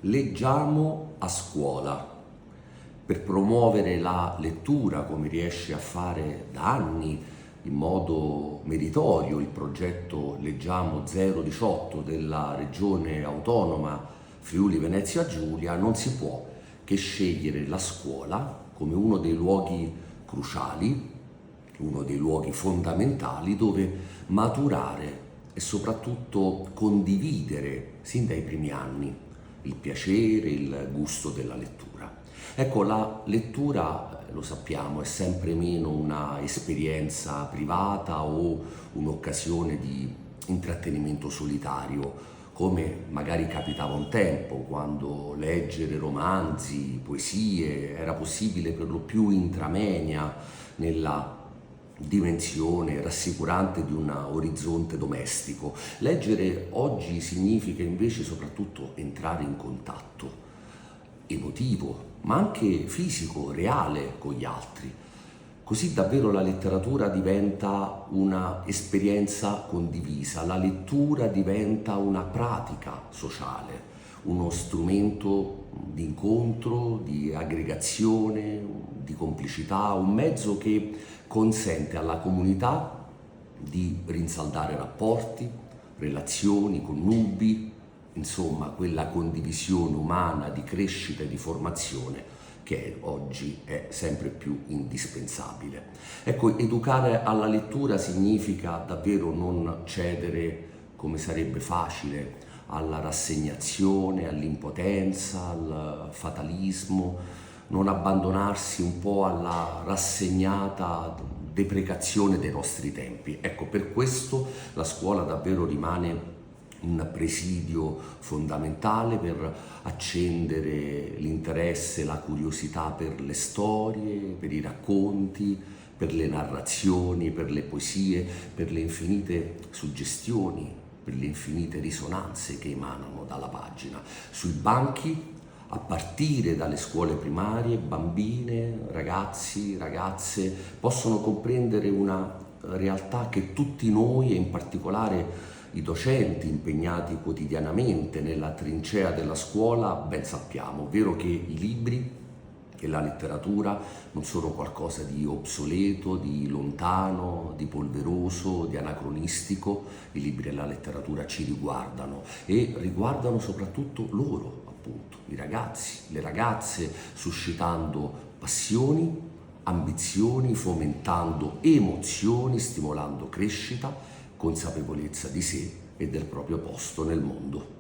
Leggiamo a scuola per promuovere la lettura come riesce a fare da anni in modo meritorio il progetto Leggiamo 018 della Regione Autonoma Friuli Venezia Giulia. Non si può che scegliere la scuola come uno dei luoghi cruciali, uno dei luoghi fondamentali dove maturare e soprattutto condividere sin dai primi anni il piacere, il gusto della lettura. Ecco, la lettura, lo sappiamo, è sempre meno una esperienza privata o un'occasione di intrattenimento solitario, come magari capitava un tempo, quando leggere romanzi, poesie era possibile per lo più intramenia, nella dimensione rassicurante di un orizzonte domestico. Leggere oggi significa invece soprattutto entrare in contatto emotivo, ma anche fisico, reale con gli altri. Così davvero la letteratura diventa una esperienza condivisa, la lettura diventa una pratica sociale, uno strumento di incontro, di aggregazione, di complicità, un mezzo che consente alla comunità di rinsaldare rapporti, relazioni, connubi, insomma quella condivisione umana di crescita e di formazione che oggi è sempre più indispensabile. Ecco, educare alla lettura significa davvero non cedere, come sarebbe facile, alla rassegnazione, all'impotenza, al fatalismo, non abbandonarsi un po' alla rassegnata deprecazione dei nostri tempi. Ecco, per questo la scuola davvero rimane un presidio fondamentale per accendere l'interesse, la curiosità per le storie, per i racconti, per le narrazioni, per le poesie, per le infinite suggestioni, per le infinite risonanze che emanano dalla pagina. Sui banchi, a partire dalle scuole primarie, bambine, ragazzi, ragazze possono comprendere una realtà che tutti noi, e in particolare i docenti impegnati quotidianamente nella trincea della scuola, ben sappiamo, ovvero che i libri e la letteratura non sono qualcosa di obsoleto, di lontano, di polveroso, di anacronistico. I libri e la letteratura ci riguardano e riguardano soprattutto loro, appunto, i ragazzi, le ragazze, suscitando passioni, ambizioni, fomentando emozioni, stimolando crescita, consapevolezza di sé e del proprio posto nel mondo.